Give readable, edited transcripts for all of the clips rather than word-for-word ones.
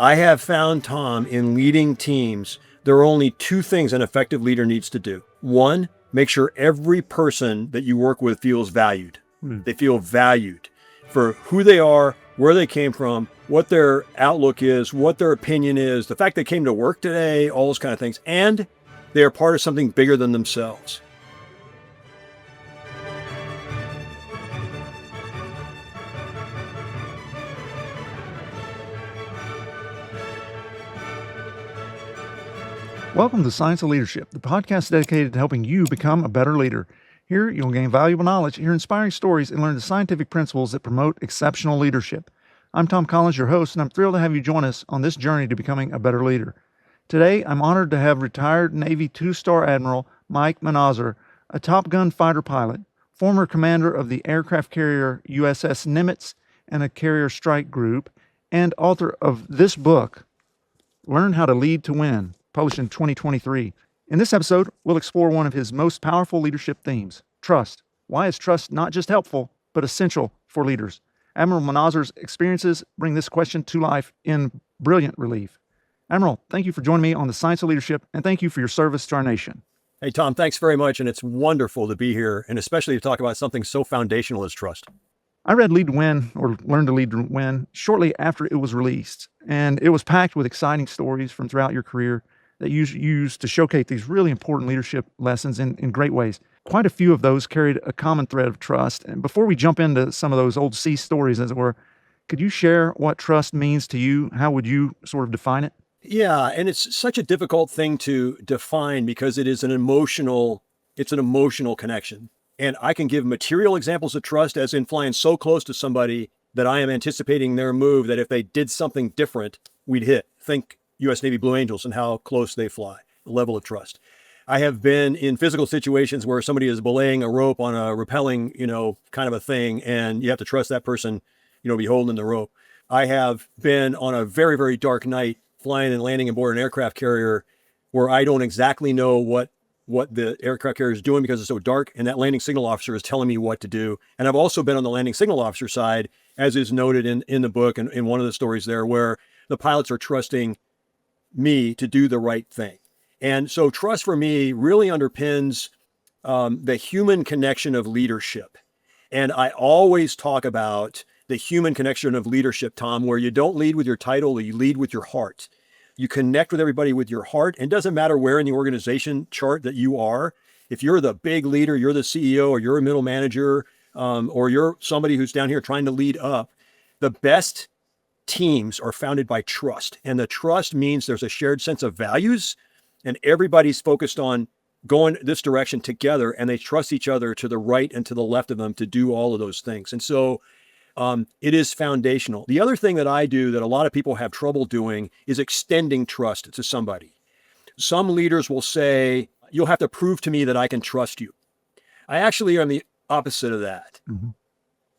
I have found, Tom, in leading teams, there are only two things an effective leader needs to do. One, make sure every person that you work with feels valued. They feel valued for who they are, where they came from, what their outlook is, what their opinion is, the fact they came to work today, all those kind of things. And they are part of something bigger than themselves. Welcome to Science of Leadership, the podcast dedicated to helping you become a better leader. Here, you'll gain valuable knowledge, hear inspiring stories, and learn the scientific principles that promote exceptional leadership. I'm Tom Collins, your host, and I'm thrilled to have you join us on this journey to becoming a better leader. Today, I'm honored to have retired Navy two-star Admiral Mike Manazir, a Top Gun fighter pilot, former commander of the aircraft carrier USS Nimitz and a carrier strike group, and author of this book, Learn How to Lead to Win, published in 2023. In this episode, we'll explore one of his most powerful leadership themes, trust. Why is trust not just helpful, but essential for leaders? Admiral Manazir's experiences bring this question to life in brilliant relief. Admiral, thank you for joining me on the Science of Leadership, and thank you for your service to our nation. Hey, Tom, thanks very much. And it's wonderful to be here, and especially to talk about something so foundational as trust. I read Lead to Win, or Learn to Lead to Win, shortly after it was released, and it was packed with exciting stories from throughout your career that you used to showcase these really important leadership lessons in great ways. Quite a few of those carried a common thread of trust. And before we jump into some of those old sea stories, as it were, could you share what trust means to you? How would you sort of define it? Yeah, and it's such a difficult thing to define because it's an emotional connection. And I can give material examples of trust, as in flying so close to somebody that I am anticipating their move, that if they did something different, we'd hit. Think U.S. Navy Blue Angels and how close they fly, the level of trust. I have been in physical situations where somebody is belaying a rope on a rappelling, kind of a thing, and you have to trust that person, be holding the rope. I have been on a very, very dark night flying and landing aboard an aircraft carrier where I don't exactly know what the aircraft carrier is doing because it's so dark, and that landing signal officer is telling me what to do. And I've also been on the landing signal officer side, as is noted in the book and in one of the stories there, where the pilots are trusting me to do the right thing. And so trust for me really underpins the human connection of leadership. And I always talk about the human connection of leadership, Tom, where you don't lead with your title, you lead with your heart. You connect with everybody with your heart. And it doesn't matter where in the organization chart that you are. If you're the big leader, you're the CEO, or you're a middle manager, or you're somebody who's down here trying to lead up, the best teams are founded by trust. And the trust means there's a shared sense of values and everybody's focused on going this direction together, and they trust each other to the right and to the left of them to do all of those things. And so it is foundational. The other thing that I do that a lot of people have trouble doing is extending trust to somebody. Some leaders will say, you'll have to prove to me that I can trust you. I actually am the opposite of that. Mm-hmm.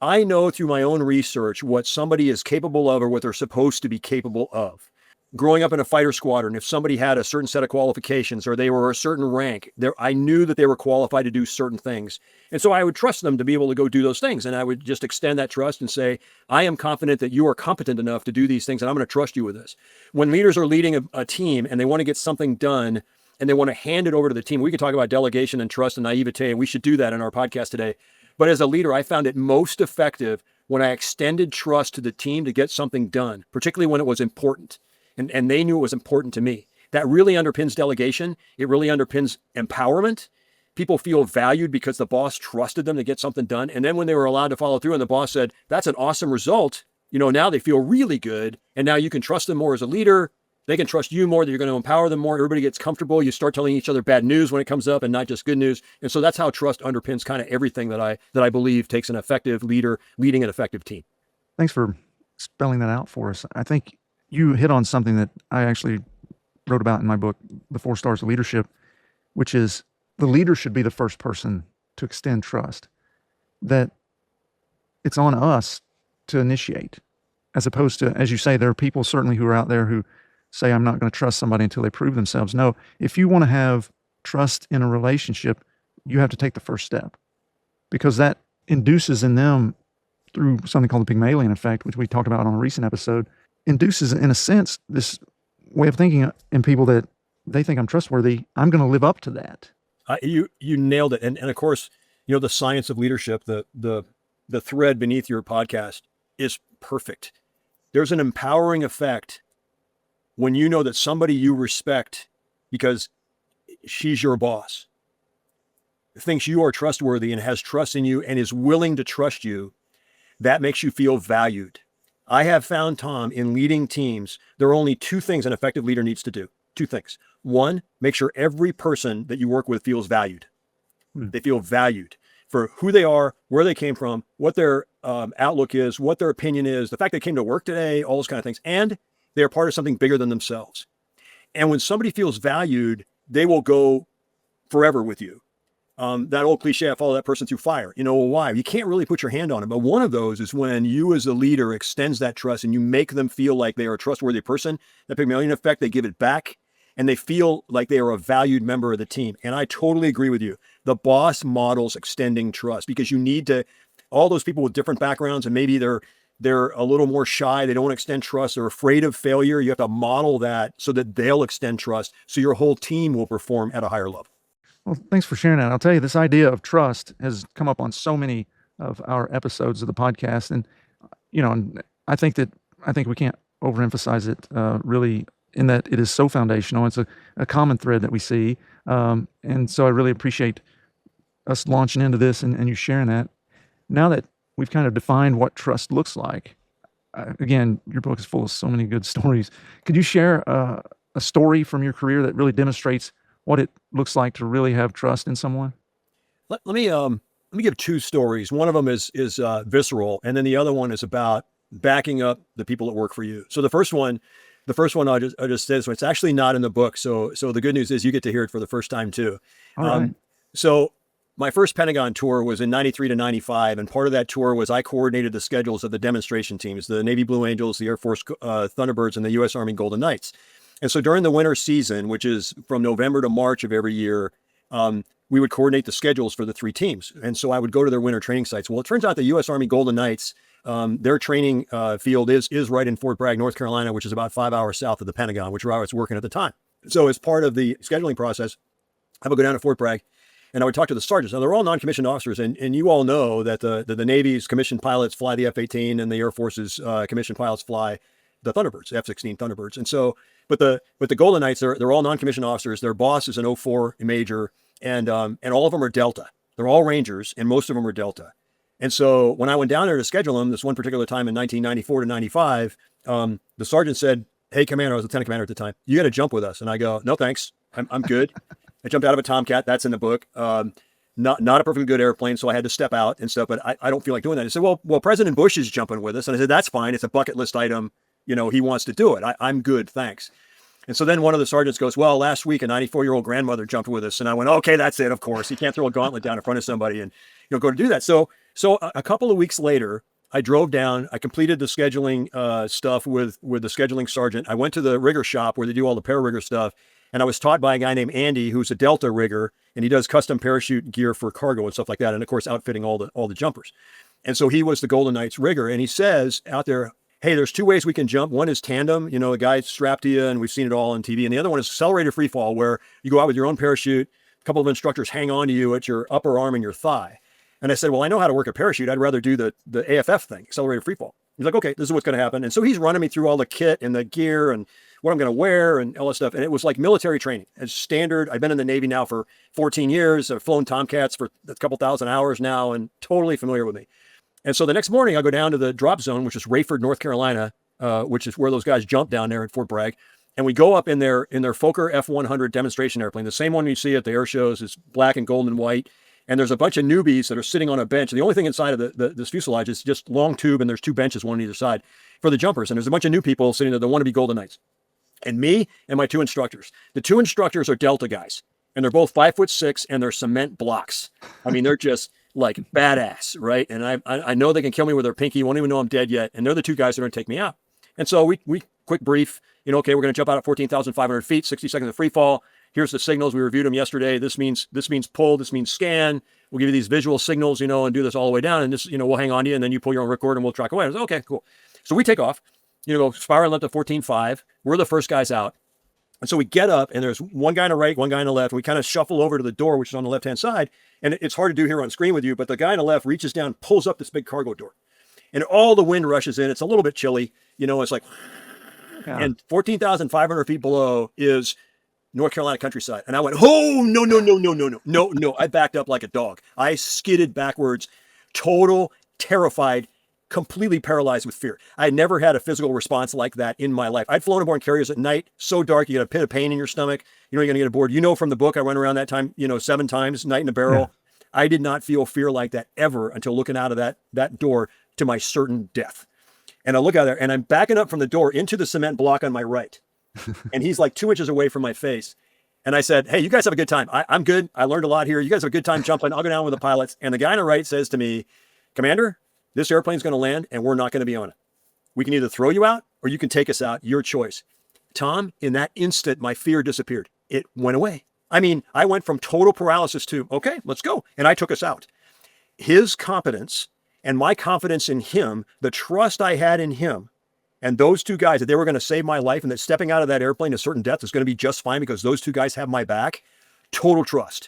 I know through my own research what somebody is capable of or what they're supposed to be capable of. Growing up in a fighter squadron, if somebody had a certain set of qualifications or they were a certain rank, I knew that they were qualified to do certain things. And so I would trust them to be able to go do those things. And I would just extend that trust and say, I am confident that you are competent enough to do these things, and I'm going to trust you with this. When leaders are leading a team and they want to get something done and they want to hand it over to the team, we could talk about delegation and trust and naivete, and we should do that in our podcast today. But as a leader, I found it most effective when I extended trust to the team to get something done, particularly when it was important. And they knew it was important to me. That really underpins delegation. It really underpins empowerment. People feel valued because the boss trusted them to get something done. And then when they were allowed to follow through and the boss said, that's an awesome result, now they feel really good. And now you can trust them more as a leader. They can trust you more, that you're going to empower them more. Everybody gets comfortable. You start telling each other bad news when it comes up and not just good news. And so that's how trust underpins kind of everything that I believe takes an effective leader leading an effective team. Thanks for spelling that out for us. I think you hit on something that I actually wrote about in my book, The 4 Stars of Leadership, which is the leader should be the first person to extend trust, that it's on us to initiate, as opposed to, as you say, there are people certainly who are out there who say, I'm not going to trust somebody until they prove themselves. No, if you want to have trust in a relationship, you have to take the first step, because that induces in them, through something called the Pygmalion Effect, which we talked about on a recent episode, induces, in a sense, this way of thinking in people that they think I'm trustworthy. I'm going to live up to that. You nailed it. And of course, the science of leadership, the thread beneath your podcast is perfect. There's an empowering effect when you know that somebody you respect because she's your boss, thinks you are trustworthy and has trust in you and is willing to trust you. That makes you feel valued. I have found, Tom, in leading teams, there are only two things an effective leader needs to do. Two things. One, make sure every person that you work with feels valued. They feel valued for who they are, where they came from, what their outlook is, what their opinion is, the fact they came to work today, all those kind of things. And they are part of something bigger than themselves. And when somebody feels valued, they will go forever with you. That old cliche, I follow that person through fire. Why? You can't really put your hand on it. But one of those is when you as a leader extends that trust and you make them feel like they are a trustworthy person, that Pygmalion Effect, they give it back and they feel like they are a valued member of the team. And I totally agree with you. The boss models extending trust because you need to, all those people with different backgrounds and maybe they're a little more shy. They don't extend trust. They're afraid of failure. You have to model that so that they'll extend trust. So your whole team will perform at a higher level. Well, thanks for sharing that. I'll tell you, this idea of trust has come up on so many of our episodes of the podcast. And, and I think we can't overemphasize it really in that it is so foundational. It's a common thread that we see. And so I really appreciate us launching into this and you sharing that. Now that we've kind of defined what trust looks like, again, your book is full of so many good stories. Could you share a story from your career that really demonstrates what it looks like to really have trust in someone? Let me give two stories. One of them is visceral, and then the other one is about backing up the people that work for you. So the first one I'll just say this one. It's actually not in the book. So the good news is you get to hear it for the first time too. All right. So my first Pentagon tour was in 93 to 95. And part of that tour was I coordinated the schedules of the demonstration teams, the Navy Blue Angels, the Air Force Thunderbirds, and the U.S. Army Golden Knights. And so during the winter season, which is from November to March of every year, we would coordinate the schedules for the three teams. And so I would go to their winter training sites. Well, it turns out the U.S. Army Golden Knights, their training field is right in Fort Bragg, North Carolina, which is about 5 hours south of the Pentagon, which is where I was working at the time. So as part of the scheduling process, I would go down to Fort Bragg and I would talk to the sergeants. Now, they're all non-commissioned officers, and you all know that the Navy's commissioned pilots fly the F-18 and the Air Force's commissioned pilots fly the Thunderbirds, F-16 Thunderbirds. And so, but the Golden Knights, they're all non-commissioned officers. Their boss is an 04 major, and all of them are Delta. They're all Rangers, and most of them are Delta. And so when I went down there to schedule them, this one particular time in 1994 to 95, the sergeant said, "Hey, Commander," I was Lieutenant Commander at the time, "you got to jump with us." And I go, "No, thanks. I'm good." I jumped out of a Tomcat. That's in the book. Not a perfectly good airplane, so I had to step out and stuff, but I don't feel like doing that. He said, well, President Bush is jumping with us. And I said, that's fine. It's a bucket list item. He wants to do it. I'm good. Thanks. And so then one of the sergeants goes, well, last week a 94-year-old grandmother jumped with us. And I went, okay, that's it. Of course, you can't throw a gauntlet down in front of somebody and go to do that. So a couple of weeks later, I drove down. I completed the scheduling stuff with the scheduling sergeant. I went to the rigger shop where they do all the para-rigger stuff. And I was taught by a guy named Andy, who's a Delta rigger, and he does custom parachute gear for cargo and stuff like that. And of course, outfitting all the jumpers. And so he was the Golden Knights rigger. And he says out there, hey, there's two ways we can jump. One is tandem, a guy's strapped to you, and we've seen it all on TV. And the other one is accelerated free fall, where you go out with your own parachute. A couple of instructors hang on to you at your upper arm and your thigh. And I said, well, I know how to work a parachute. I'd rather do the AFF thing, accelerated free fall. He's like, okay, this is what's going to happen. And so he's running me through all the kit and the gear and what I'm going to wear and all that stuff. And it was like military training. It's standard. I've been in the Navy now for 14 years. I've flown Tomcats for a couple thousand hours now and totally familiar with me. And so the next morning I go down to the drop zone, which is Rayford, North Carolina, which is where those guys jump down there at Fort Bragg. And we go up in their Fokker F-100 demonstration airplane. The same one you see at the air shows is black and gold and white. And there's a bunch of newbies that are sitting on a bench. And the only thing inside of this fuselage is just long tube, and there's two benches, one on either side, for the jumpers. And there's a bunch of new people sitting there that want to be Golden Knights. And me and my two instructors. The two instructors are Delta guys, and they're both 5'6", and they're cement blocks. I mean, they're just like badass, right? And I know they can kill me with their pinky. Won't even know I'm dead yet. And they're the two guys that are going to take me out. And so we quick brief. Okay, we're going to jump out at 14,500 feet, 60 seconds of free fall. Here's the signals. We reviewed them yesterday. This means pull. This means scan. We'll give you these visual signals, and do this all the way down. And this, we'll hang on to you, and then you pull your own ripcord, and we'll track away. I was like, okay, cool. So we take off. spiraling up to 14.5. We're the first guys out. And so we get up, and there's one guy on the right, one guy on the left. And we kind of shuffle over to the door, which is on the left-hand side. And it's hard to do here on screen with you, but the guy on the left reaches down, pulls up this big cargo door. And all the wind rushes in. It's a little bit chilly. It's like, and 14,500 feet below is North Carolina countryside. And I went, oh, no. I backed up like a dog. I skidded backwards, total, terrified, completely paralyzed with fear. I had never had a physical response like that in my life. I'd flown aboard carriers at night, so dark, you get a pit of pain in your stomach. You're going to get aboard. From the book, I went around that time, 7 times, night in a barrel. Yeah. I did not feel fear like that ever until looking out of that door to my certain death. And I look out there, and I'm backing up from the door into the cement block on my right. And he's like 2 inches away from my face. And I said, hey, you guys have a good time. I'm good. I learned a lot here. You guys have a good time jumping. I'll go down with the pilots. And the guy on the right says to me, Commander, this airplane's going to land, and we're not going to be on it. We can either throw you out, or you can take us out. Your choice. Tom, in that instant, my fear disappeared. It went away. I mean, I went from total paralysis to, okay, let's go. And I took us out. His competence and my confidence in him, the trust I had in him, and those two guys, that they were going to save my life, and that stepping out of that airplane to certain death is going to be just fine because those two guys have my back. Total trust.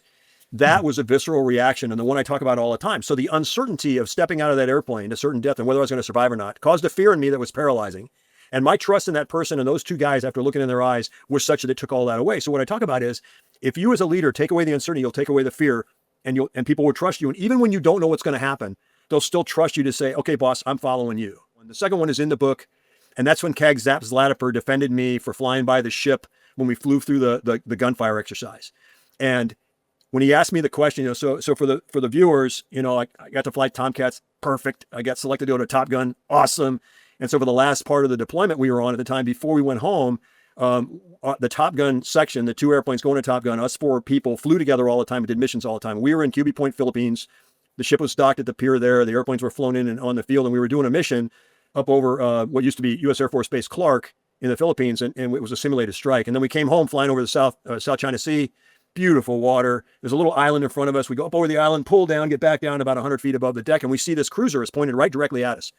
That was a visceral reaction, and the one I talk about all the time. So the uncertainty of stepping out of that airplane to certain death and whether I was going to survive or not caused a fear in me that was paralyzing. And my trust in that person and those two guys, after looking in their eyes, was such that it took all that away. So what I talk about is, if you as a leader take away the uncertainty, you'll take away the fear, and people will trust you. And even when you don't know what's going to happen, they'll still trust you to say, okay, boss, I'm following you. And the second one is in the book. And that's when CAG Zap Zlatiper defended me for flying by the ship when we flew through the gunfire exercise. And when he asked me the question, so for the viewers, I got to fly Tomcats, perfect. I got selected to go to Top Gun, awesome. And so for the last part of the deployment we were on at the time, before we went home, the Top Gun section, the 2 airplanes going to Top Gun, us 4 people flew together all the time and did missions all the time. We were in QB Point, Philippines. The ship was docked at the pier there. The airplanes were flown in and on the field, and we were doing a mission up over what used to be U.S. Air Force Base Clark in the Philippines, and it was a simulated strike. And then we came home flying over the South China Sea, beautiful water. There's a little island in front of us. We go up over the island, pull down, get back down about 100 feet above the deck, and we see this cruiser is pointed right directly at us.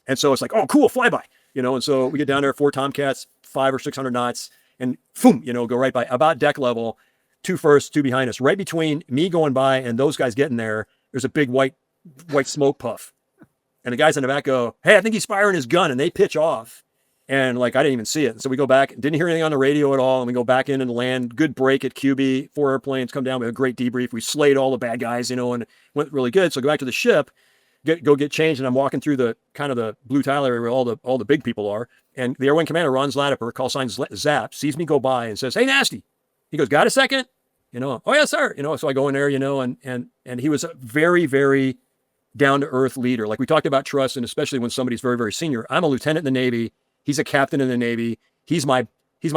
And so it's like, oh, cool, flyby, and so we get down there, 4 Tomcats, 500 or 600 knots, and boom, go right by, about deck level, 2 first, 2 behind us. Right between me going by and those guys getting there, there's a big white smoke puff. And the guys in the back go, hey, I think he's firing his gun. And they pitch off. And I didn't even see it. So we go back, didn't hear anything on the radio at all. And we go back in and land. Good break at QB, 4 airplanes come down. We had a great debrief. We slayed all the bad guys, and it went really good. So go back to the ship, go get changed. And I'm walking through the kind of the blue tile area where all the big people are. And the Air Wing Commander, Ron Zlatiper, call sign Zap, sees me go by and says, hey, Nasty. He goes, got a second? Oh, yes, sir. So I go in there, and he was a very, very down-to-earth leader. Like we talked about trust, and especially when somebody's very, very senior. I'm a lieutenant in the Navy. He's a captain in the Navy. He's my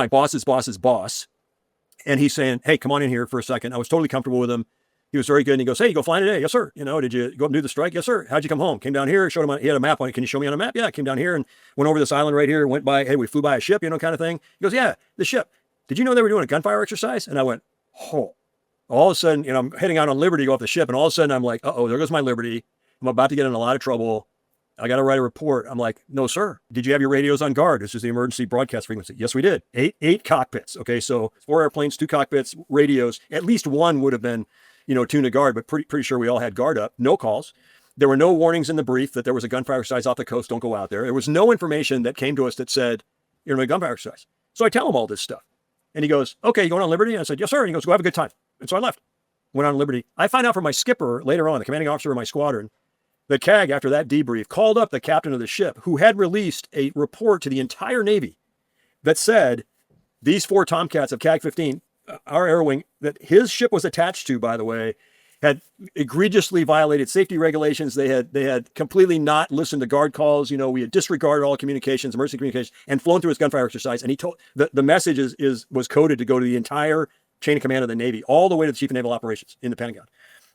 boss's boss's boss. And he's saying, hey, come on in here for a second. I was totally comfortable with him. He was very good. And he goes, hey, you go flying today? Yes, sir. Did you go up and do the strike? Yes, sir. How'd you come home? Came down here, showed him, he had a map on it. Can you show me on a map? Yeah, I came down here and went over this island right here, went by, hey, we flew by a ship, kind of thing. He goes, yeah, the ship. Did you know they were doing a gunfire exercise? And I went, oh. All of a sudden, I'm heading out on Liberty to go off the ship. And all of a sudden I'm like, uh-oh, there goes my Liberty. I'm about to get in a lot of trouble. I got to write a report. I'm like, no, sir. Did you have your radios on guard? This is the emergency broadcast frequency. Yes, we did. Eight cockpits. Okay, so 4 airplanes, 2 cockpits, radios. At least one would have been, tuned to guard, but pretty sure we all had guard up. No calls. There were no warnings in the brief that there was a gunfire exercise off the coast. Don't go out there. There was no information that came to us that said, you're doing a gunfire exercise. So I tell him all this stuff. And he goes, okay, you going on Liberty? And I said, yes, sir. And he goes, go have a good time. And so I left. Went on Liberty. I find out from my skipper later on, the commanding officer of my squadron, that CAG, after that debrief, called up the captain of the ship, who had released a report to the entire Navy that said these 4 Tomcats of CAG 15, our air wing, that his ship was attached to, by the way, had egregiously violated safety regulations. They had completely not listened to guard calls. We had disregarded all communications, emergency communications, and flown through his gunfire exercise. And he told the message was coded to go to the entire chain of command of the Navy, all the way to the Chief of Naval Operations in the Pentagon.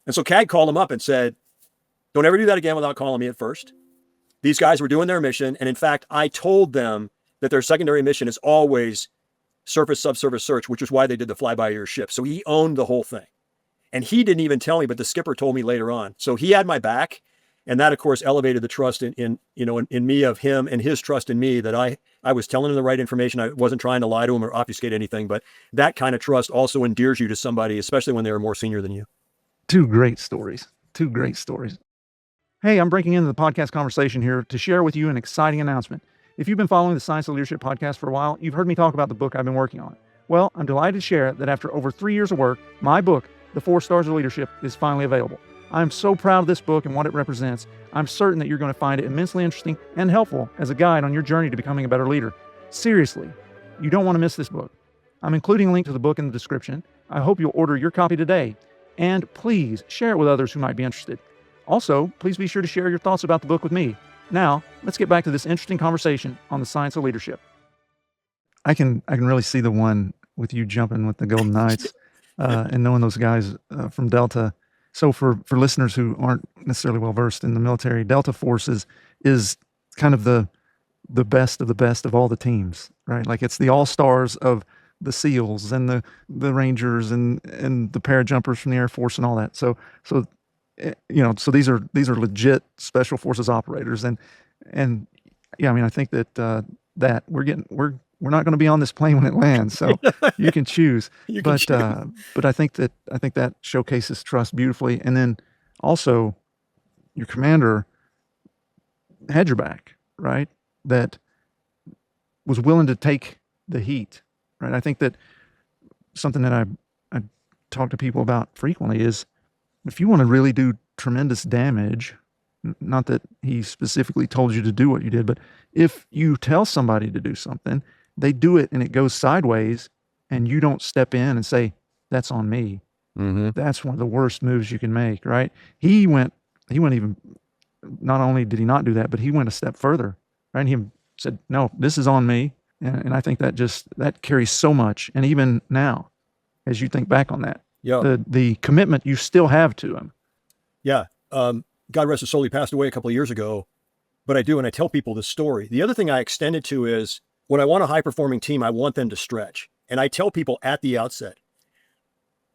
And so CAG called him up and said, don't ever do that again without calling me at first. These guys were doing their mission. And in fact, I told them that their secondary mission is always surface subsurface search, which is why they did the flyby of your ship. So he owned the whole thing. And he didn't even tell me, but the skipper told me later on. So he had my back. And that, of course, elevated the trust in me of him, and his trust in me that I was telling him the right information. I wasn't trying to lie to him or obfuscate anything, but that kind of trust also endears you to somebody, especially when they're more senior than you. Two great stories. Two great stories. Hey, I'm breaking into the podcast conversation here to share with you an exciting announcement. If you've been following the Science of Leadership podcast for a while, you've heard me talk about the book I've been working on. Well, I'm delighted to share that after over 3 years of work, my book, The 4 Stars of Leadership, is finally available. I'm so proud of this book and what it represents. I'm certain that you're going to find it immensely interesting and helpful as a guide on your journey to becoming a better leader. Seriously, you don't want to miss this book. I'm including a link to the book in the description. I hope you'll order your copy today. And please share it with others who might be interested. Also, please be sure to share your thoughts about the book with me. Now, let's get back to this interesting conversation on the science of leadership. I can really see the one with you jumping with the Golden Knights and knowing those guys from Delta. So for listeners who aren't necessarily well versed in the military, Delta Forces is kind of the best of all the teams, right? Like it's the all-stars of the SEALs and the Rangers and the parajumpers from the Air Force and all that. So these are legit special forces operators and yeah, I mean I think that we're not going to be on this plane when it lands, so you can choose. But I think that showcases trust beautifully. And then also your commander had your back, right? That was willing to take the heat, right? I think that something that I talk to people about frequently is if you want to really do tremendous damage, not that he specifically told you to do what you did, but if you tell somebody to do something, they do it and it goes sideways and you don't step in and say, that's on me. Mm-hmm. That's one of the worst moves you can make, right? He went even, not only did he not do that, but he went a step further, right? And he said, no, this is on me. And I think that carries so much. And even now, as you think back on that, the commitment you still have to him. Yeah. God rest his soul, he passed away a couple of years ago, but I do. And I tell people this story. The other thing I extend it to is when I want a high-performing team, I want them to stretch. And I tell people at the outset,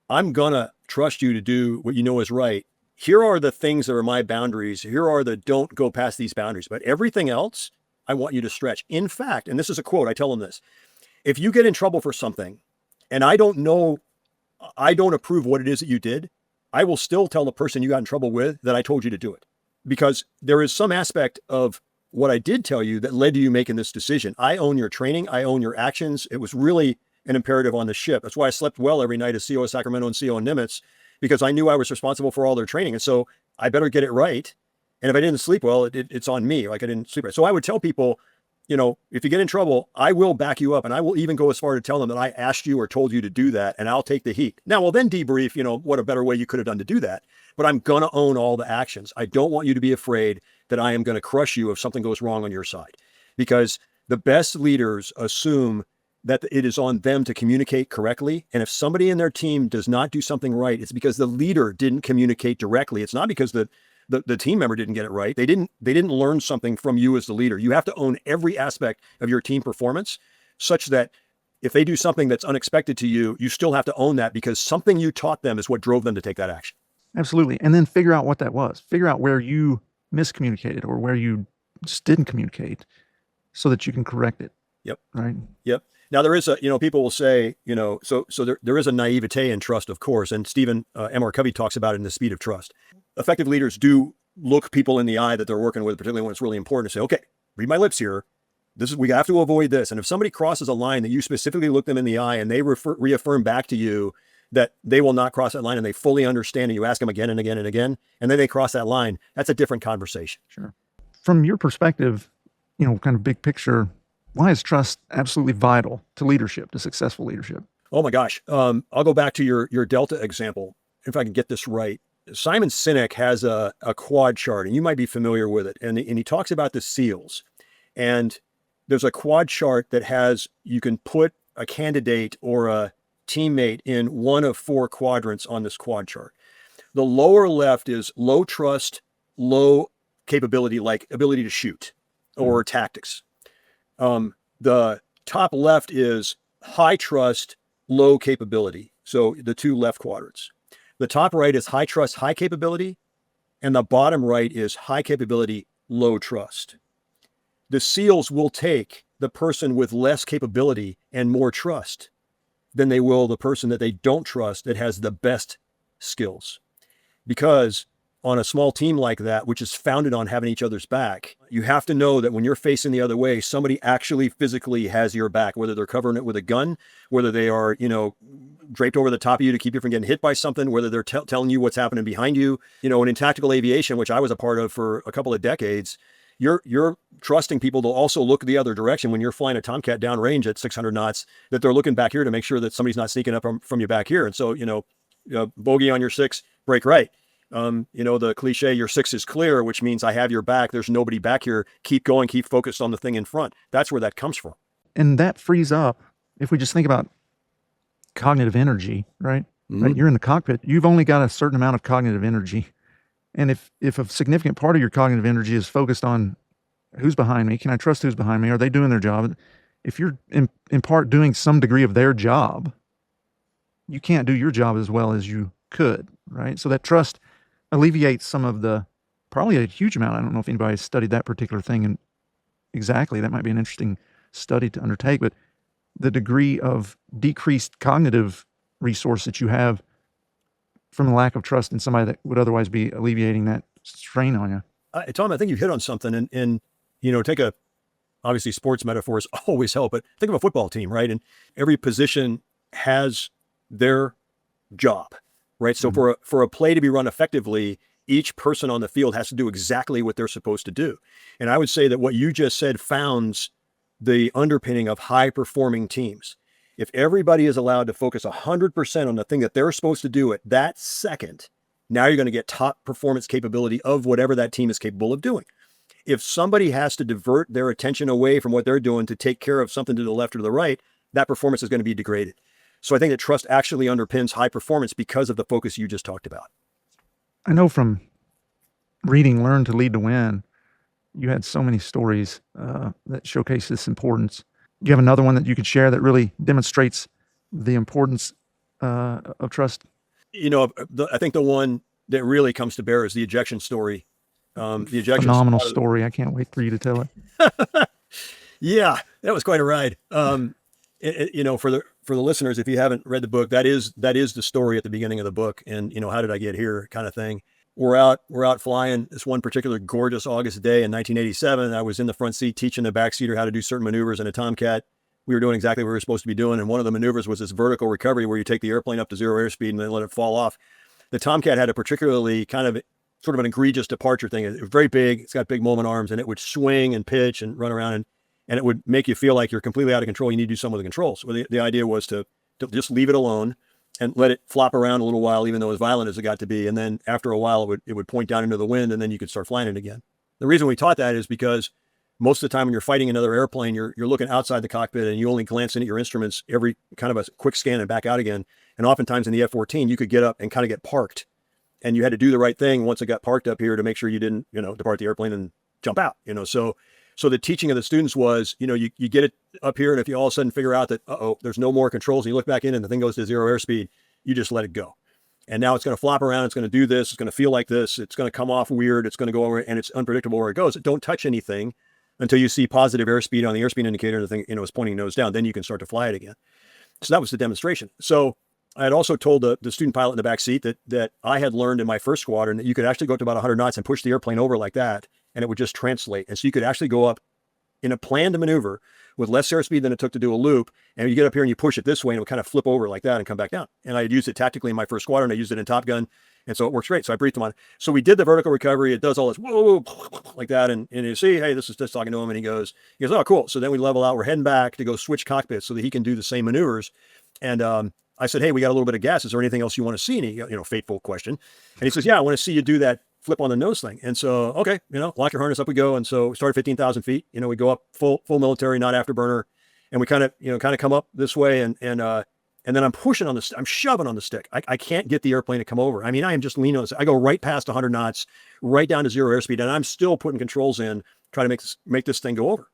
I'm going to trust you to do what you know is right. Here are the things that are my boundaries. Here are the don't go past these boundaries. But everything else, I want you to stretch. In fact, and this is a quote, I tell them this, if you get in trouble for something and I don't approve what it is that you did, I will still tell the person you got in trouble with that I told you to do it. Because there is some aspect of what I did tell you that led to you making this decision. I own your training. I own your actions. It was really an imperative on the ship. That's why I slept well every night as CO of Sacramento and CO of Nimitz, because I knew I was responsible for all their training. And so I better get it right. And if I didn't sleep well, it's on me. Like I didn't sleep right. So I would tell people, if you get in trouble, I will back you up. And I will even go as far to tell them that I asked you or told you to do that, and I'll take the heat. Now we'll then debrief, what a better way you could have done to do that. But I'm going to own all the actions. I don't want you to be afraid that I am going to crush you if something goes wrong on your side, because the best leaders assume that it is on them to communicate correctly. And if somebody in their team does not do something right, it's because the leader didn't communicate directly. It's not because the team member didn't get it right. They didn't learn something from you as the leader. You have to own every aspect of your team performance, such that if they do something that's unexpected to you, you still have to own that, because something you taught them is what drove them to take that action. Absolutely. And then figure out what that was. Figure out where you miscommunicated or where you just didn't communicate so that you can correct it. Yep. Right. Yep. Now there is people will say, so there is a naivete in trust, of course. And Stephen M.R. Covey talks about it in The Speed of Trust. Effective leaders do look people in the eye that they're working with, particularly when it's really important, to say, okay, read my lips here. We have to avoid this. And if somebody crosses a line that you specifically look them in the eye and they reaffirm back to you that they will not cross that line and they fully understand, and you ask them again and again and again, and then they cross that line, that's a different conversation. Sure. From your perspective, kind of big picture, why is trust absolutely vital to leadership, to successful leadership? Oh my gosh. I'll go back to your Delta example, if I can get this right. Simon Sinek has a quad chart, and you might be familiar with it. And he talks about the SEALs. And there's a quad chart that you can put a candidate or a teammate in one of 4 quadrants on this quad chart. The lower left is low trust, low capability, like ability to shoot or tactics. The top left is high trust, low capability. So the 2 left quadrants. The top right is high trust, high capability. And the bottom right is high capability, low trust. The SEALs will take the person with less capability and more trust than they will the person that they don't trust that has the best skills. Because on a small team like that, which is founded on having each other's back, you have to know that when you're facing the other way, somebody actually physically has your back, whether they're covering it with a gun, whether they are, draped over the top of you to keep you from getting hit by something, whether they're telling you what's happening behind you. And in tactical aviation, which I was a part of for a couple of decades, you're trusting people to also look the other direction when you're flying a Tomcat downrange at 600 knots, that they're looking back here to make sure that somebody's not sneaking up from you back here. And so, bogey on your 6, brake right. The cliche, your 6 is clear, which means I have your back. There's nobody back here. Keep going, keep focused on the thing in front. That's where that comes from. And that frees up, if we just think about cognitive energy, right? Mm-hmm. Right? You're in the cockpit. You've only got a certain amount of cognitive energy. And if a significant part of your cognitive energy is focused on who's behind me, can I trust who's behind me? Are they doing their job? If you're in part doing some degree of their job, you can't do your job as well as you could, right? So that trust alleviates some of probably a huge amount. I don't know if anybody's studied that particular thing, and exactly, that might be an interesting study to undertake, but the degree of decreased cognitive resource that you have from the lack of trust in somebody that would otherwise be alleviating that strain on you. Tom, I think you hit on something, and take obviously sports metaphors always help, but think of a football team, right? And every position has their job, right? So for a play to be run effectively, each person on the field has to do exactly what they're supposed to do. And I would say that what you just said founds the underpinning of high performing teams. If everybody is allowed to focus 100% on the thing that they're supposed to do at that second, now you're going to get top performance capability of whatever that team is capable of doing. If somebody has to divert their attention away from what they're doing to take care of something to the left or to the right, that performance is going to be degraded. So I think that trust actually underpins high performance because of the focus you just talked about. I know from reading Learn to Lead to Win, you had so many stories that showcase this importance. Do you have another one that you could share that really demonstrates the importance of trust? I think the one that really comes to bear is the ejection story. The ejection phenomenal story. I can't wait for you to tell it. Yeah, that was quite a ride. For the listeners, if you haven't read the book, that is the story at the beginning of the book. And how did I get here, kind of thing. We're out flying this one particular gorgeous August day in 1987. I was in the front seat teaching the backseater how to do certain maneuvers in a Tomcat. We were doing exactly what we were supposed to be doing. And one of the maneuvers was this vertical recovery where you take the airplane up to zero airspeed and then let it fall off. The Tomcat had a particularly kind of sort of an egregious departure thing. It was very big. It's got big moment arms, and it would swing and pitch and run around, and it would make you feel like you're completely out of control. You need to do some of the controls. Well, the idea was to just leave it alone and let it flop around a little while, even though as violent as it got to be. And then after a while, it would point down into the wind, and then you could start flying it again. The reason we taught that is because most of the time when you're fighting another airplane, you're looking outside the cockpit and you only glance in at your instruments every kind of a quick scan and back out again. And oftentimes in the F-14, you could get up and kind of get parked. And you had to do the right thing once it got parked up here to make sure you didn't, depart the airplane and jump out, So the teaching of the students was, you get it up here, and if you all of a sudden figure out that, there's no more controls, and you look back in and the thing goes to zero airspeed, you just let it go. And now it's going to flop around, it's going to do this, it's going to feel like this, it's going to come off weird, it's going to go over, and it's unpredictable where it goes. Don't touch anything until you see positive airspeed on the airspeed indicator, and the thing, is pointing nose down. Then you can start to fly it again. So that was the demonstration. So I had also told the student pilot in the back seat that I had learned in my first squadron that you could actually go up to about 100 knots and push the airplane over like that, and it would just translate. And so you could actually go up in a planned maneuver with less airspeed than it took to do a loop, and you get up here and you push it this way, and it would kind of flip over like that and come back down. And I had used it tactically in my first squadron. I used it in Top Gun, and so it works great. So I briefed him on it. So we did the vertical recovery. It does all this whoa, like that, and you see, hey, this is just talking to him, and he goes, oh, cool. So then we level out. We're heading back to go switch cockpits so that he can do the same maneuvers. And I said, hey, we got a little bit of gas. Is there anything else you want to see? And he, fateful question. And he says, yeah, I want to see you do that flip on the nose thing. And so, okay, lock your harness, up we go. And so we started 15,000 feet, we go up full military, not afterburner. And we kind of come up this way. And then I'm pushing on I'm shoving on the stick. I can't get the airplane to come over. I mean, I am just leaning on this. I go right past 100 knots, right down to zero airspeed. And I'm still putting controls in, trying to make this thing go over.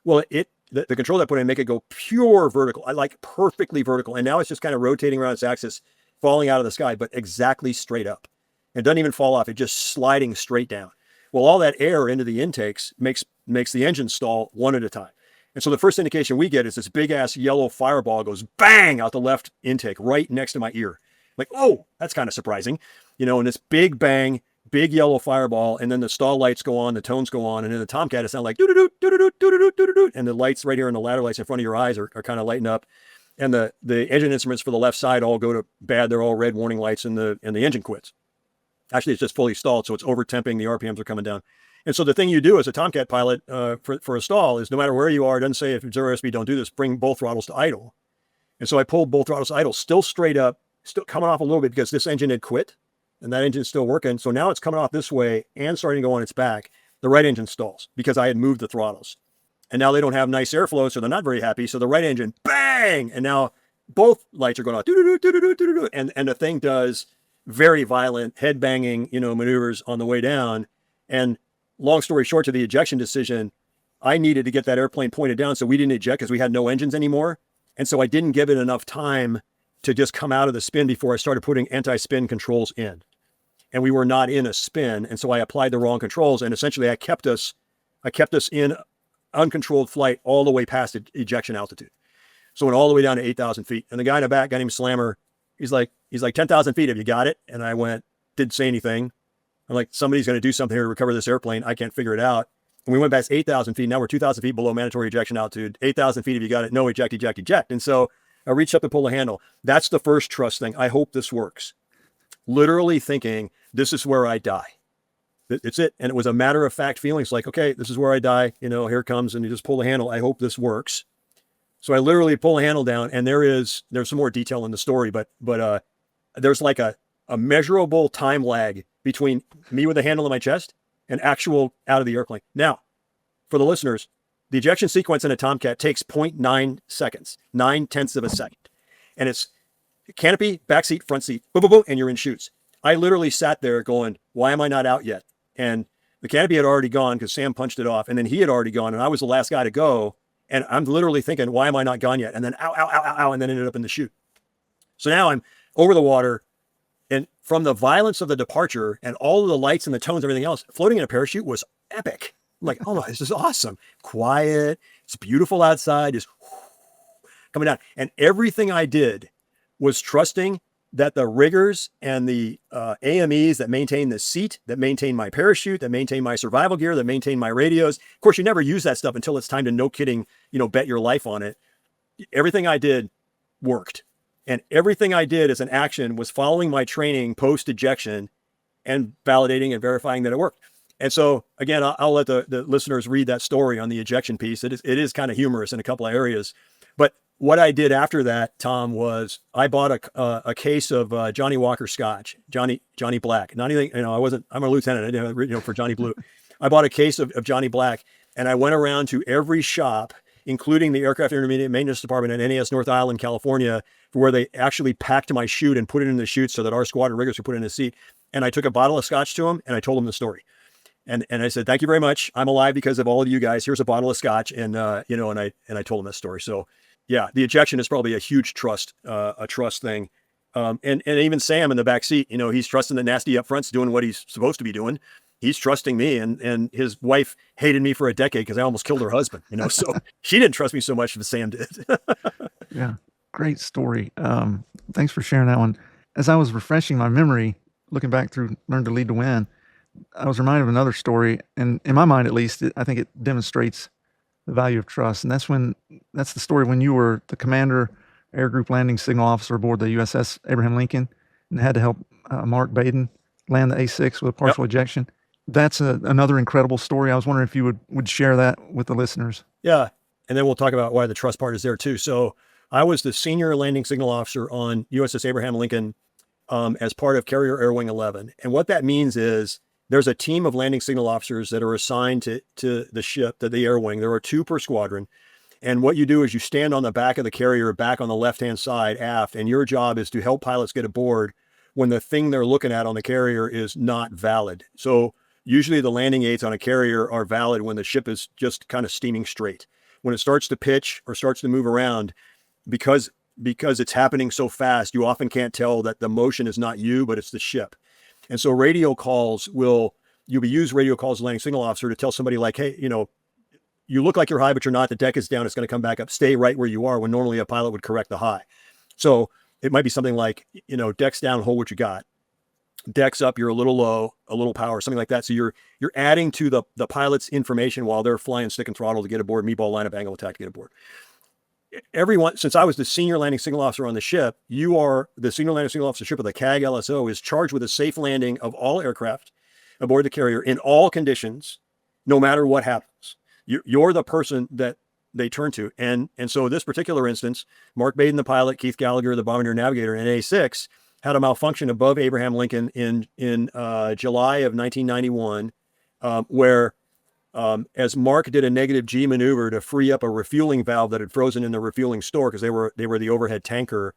Well, the control that I put in make it go pure vertical. I like perfectly vertical. And now it's just kind of rotating around its axis, falling out of the sky, but exactly straight up. It doesn't even fall off. It's just sliding straight down. Well, all that air into the intakes makes the engine stall one at a time. And so the first indication we get is this big ass yellow fireball goes bang out the left intake right next to my ear. Like, oh, that's kind of surprising. And this big bang, big yellow fireball, and then the stall lights go on, the tones go on, and then the Tomcat is sound like doo-doo-doo, doo-doo-doo, doo-doo-doo, doo-doo-doo, and the lights right here in the ladder lights in front of your eyes are kind of lighting up. And the engine instruments for the left side all go to bad. They're all red warning lights, and the engine quits. Actually, it's just fully stalled, so it's over-temping. The RPMs are coming down. And so the thing you do as a Tomcat pilot for a stall is no matter where you are, it doesn't say if it's zero airspeed, don't do this, bring both throttles to idle. And so I pulled both throttles to idle, still straight up, still coming off a little bit because this engine had quit, and that engine's still working. So now it's coming off this way and starting to go on its back. The right engine stalls because I had moved the throttles. And now they don't have nice airflow, so they're not very happy. So the right engine, bang! And now both lights are going off, and the thing does very violent head banging, maneuvers on the way down. And long story short, to the ejection decision, I needed to get that airplane pointed down so we didn't eject because we had no engines anymore. And so I didn't give it enough time to just come out of the spin before I started putting anti-spin controls in. And we were not in a spin. And so I applied the wrong controls. And essentially I kept us in uncontrolled flight all the way past ejection altitude. So went all the way down to 8,000 feet. And the guy in the back, guy named Slammer, he's like 10,000 feet. Have you got it? And I went, didn't say anything. I'm like, somebody's going to do something here to recover this airplane. I can't figure it out. And we went past 8,000 feet. Now we're 2,000 feet below mandatory ejection altitude. 8,000 feet. Have you got it? No, eject, eject, eject. And so I reached up to pull the handle. That's the first trust thing. I hope this works. Literally thinking, this is where I die. It's it. And it was a matter of fact feeling. It's like, okay, this is where I die. Here it comes. And you just pull the handle. I hope this works. So I literally pull the handle down, and there's some more detail in the story, but there's like a measurable time lag between me with the handle in my chest and actual out of the airplane. Now, for the listeners, the ejection sequence in a Tomcat takes 0.9 seconds, 9/10 of a second. And it's canopy, back seat, front seat, boom, boom, boom, and you're in chutes. I literally sat there going, why am I not out yet? And the canopy had already gone because Sam punched it off, and then he had already gone, and I was the last guy to go. And I'm literally thinking, why am I not gone yet? And then ow, ow, ow, ow, ow, and then ended up in the chute. So now I'm over the water, and from the violence of the departure and all of the lights and the tones, everything else, floating in a parachute was epic. I'm like, oh, this is awesome. Quiet. It's beautiful outside. Just coming down. And everything I did was trusting that the riggers and the AMEs that maintain the seat, that maintain my parachute, that maintain my survival gear, that maintain my radios. Of course, you never use that stuff until it's time to, no kidding, bet your life on it. Everything I did worked. And everything I did as an action was following my training post-ejection and validating and verifying that it worked. And so, again, I'll let the listeners read that story on the ejection piece. It is kind of humorous in a couple of areas. But what I did after that, Tom, was I bought a case of Johnny Walker Scotch, Johnny Black. Not anything, I'm a lieutenant, I didn't, for Johnny Blue. I bought a case of Johnny Black, and I went around to every shop, including the Aircraft Intermediate Maintenance Department at NAS North Island, California, where they actually packed my chute and put it in the chute so that our squadron riggers could put it in a seat. And I took a bottle of scotch to them, and I told them the story. And I said, thank you very much. I'm alive because of all of you guys. Here's a bottle of scotch. And, and I told them that story. So yeah, the ejection is probably a huge trust thing. And even Sam in the back seat, he's trusting the nasty up front's doing what he's supposed to be doing. He's trusting me, and his wife hated me for a decade because I almost killed her husband, so she didn't trust me so much as Sam did. Yeah. Great story. Thanks for sharing that one. As I was refreshing my memory, looking back through Learn to Lead to Win, I was reminded of another story, and in my mind, at least, I think it demonstrates the value of trust. And that's the story when you were the commander, air group landing signal officer aboard the USS Abraham Lincoln, and had to help Mark Baden land the A6 with a partial ejection. That's another incredible story. I was wondering if you would share that with the listeners. Yeah. And then we'll talk about why the trust part is there too. So I was the senior landing signal officer on USS Abraham Lincoln as part of Carrier Air Wing 11. And what that means is there's a team of landing signal officers that are assigned to the ship, to the air wing. There are 2 per squadron. And what you do is you stand on the back of the carrier, back on the left-hand side, aft, and your job is to help pilots get aboard when the thing they're looking at on the carrier is not valid. So usually the landing aids on a carrier are valid when the ship is just kind of steaming straight. When it starts to pitch or starts to move around, because it's happening so fast, you often can't tell that the motion is not you, but it's the ship. And so you'll be used radio calls as a landing signal officer to tell somebody like, hey, you look like you're high, but you're not. The deck is down. It's going to come back up. Stay right where you are, when normally a pilot would correct the high. So it might be something like, deck's down, hold what you got. Deck's up, you're a little low, a little power, something like that. So you're adding to the pilot's information while they're flying stick and throttle to get aboard, meatball lineup, angle attack to get aboard. Since I was the senior landing signal officer on the ship, you are the senior landing signal officer ship of the CAG LSO, is charged with a safe landing of all aircraft aboard the carrier in all conditions, no matter what happens. You're the person that they turn to. And so this particular instance, Mark Baden, the pilot, Keith Gallagher, the bombardier navigator, and A6 had a malfunction above Abraham Lincoln in July of 1991, where as Mark did a negative G maneuver to free up a refueling valve that had frozen in the refueling store, because they were the overhead tanker,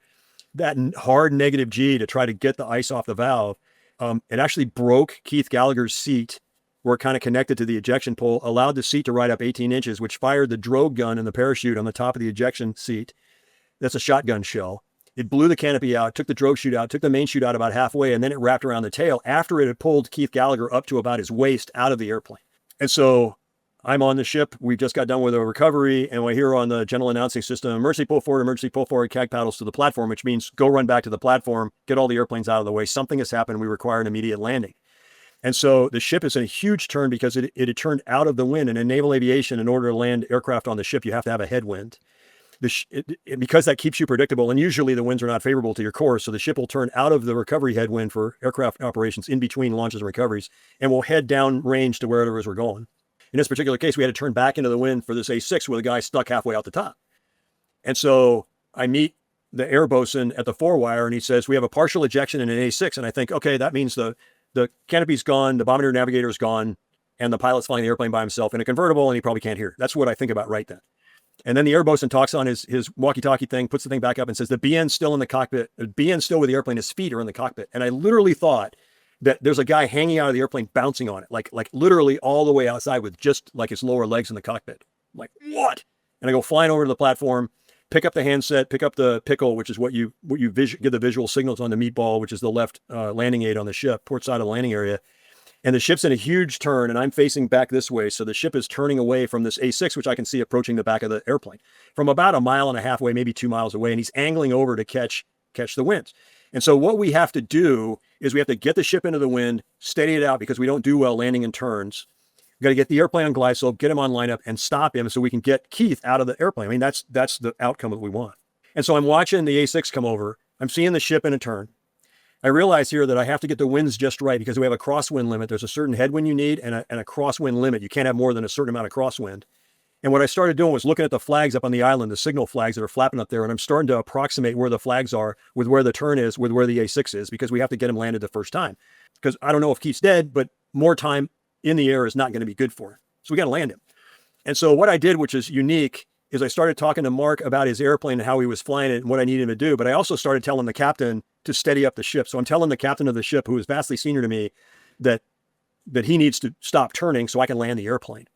that hard negative G to try to get the ice off the valve, it actually broke Keith Gallagher's seat, where it kind of connected to the ejection pole, allowed the seat to ride up 18 inches, which fired the drogue gun and the parachute on the top of the ejection seat. That's a shotgun shell. It blew the canopy out, took the drogue chute out, took the main chute out about halfway, and then it wrapped around the tail after it had pulled Keith Gallagher up to about his waist out of the airplane. And so I'm on the ship. We just got done with a recovery, and we hear on the general announcing system, emergency pull forward, CAG paddles to the platform, which means go run back to the platform, get all the airplanes out of the way. Something has happened. We require an immediate landing. And so the ship is in a huge turn because it had turned out of the wind. And in naval aviation, in order to land aircraft on the ship, you have to have a headwind. Because that keeps you predictable, and usually the winds are not favorable to your course, so the ship will turn out of the recovery headwind for aircraft operations in between launches and recoveries, and will head down range to wherever it is we're going. In this particular case, we had to turn back into the wind for this A6 with a guy stuck halfway out the top. And so I meet the air bosun at the forewire, and he says, we have a partial ejection in an A6. And I think, okay, that means the canopy's gone, the bombardier navigator's gone, and the pilot's flying the airplane by himself in a convertible, and he probably can't hear. That's what I think about right then. And then the air bosun talks on his walkie-talkie thing, puts the thing back up and says, the BN's still in the cockpit. The BN's still with the airplane. His feet are in the cockpit. And I literally thought that there's a guy hanging out of the airplane bouncing on it, like literally all the way outside with just like his lower legs in the cockpit. I'm like, what? And I go flying over to the platform, pick up the handset, pick up the pickle, which is what you give the visual signals on the meatball, which is the left landing aid on the ship, port side of the landing area. And the ship's in a huge turn, and I'm facing back this way. So the ship is turning away from this A6, which I can see approaching the back of the airplane from about 1.5 miles away, maybe 2 miles away. And he's angling over to catch the winds. And so what we have to do is we have to get the ship into the wind, steady it out, because we don't do well landing in turns. We've got to get the airplane on glide slope, get him on lineup, and stop him so we can get Keith out of the airplane. I mean, that's the outcome that we want. And so I'm watching the A6 come over. I'm seeing the ship in a turn. I realize here that I have to get the winds just right because we have a crosswind limit. There's a certain headwind you need and a crosswind limit. You can't have more than a certain amount of crosswind. And what I started doing was looking at the flags up on the island, the signal flags that are flapping up there, and I'm starting to approximate where the flags are with where the turn is, with where the A6 is, because we have to get him landed the first time. Because I don't know if Keith's dead, but more time in the air is not going to be good for him. So we got to land him. And so what I did, which is unique, is I started talking to Mark about his airplane and how he was flying it and what I needed him to do. But I also started telling the captain to steady up the ship. So I'm telling the captain of the ship, who is vastly senior to me, that he needs to stop turning so I can land the airplane.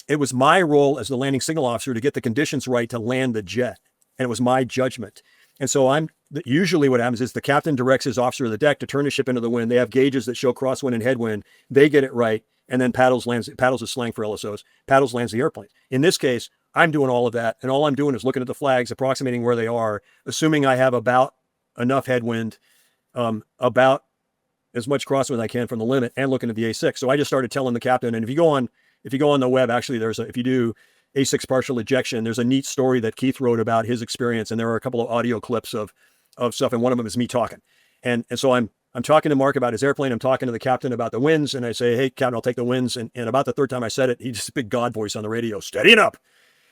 It was my role as the landing signal officer to get the conditions right to land the jet. And it was my judgment. And so usually what happens is the captain directs his officer of the deck to turn the ship into the wind. They have gauges that show crosswind and headwind. They get it right. And then paddles is slang for LSOs, paddles lands the airplane. In this case, I'm doing all of that. And all I'm doing is looking at the flags, approximating where they are, assuming I have about enough headwind, about as much crosswind as I can from the limit, and looking at the A6. So I just started telling the captain, and if you go on the web, actually, if you do A6 partial ejection, there's a neat story that Keith wrote about his experience. And there are a couple of audio clips of stuff. And one of them is me talking. And so I'm talking to Mark about his airplane. I'm talking to the captain about the winds. And I say, hey, captain, I'll take the winds. And about the third time I said it, he just a big God voice on the radio, steadying up.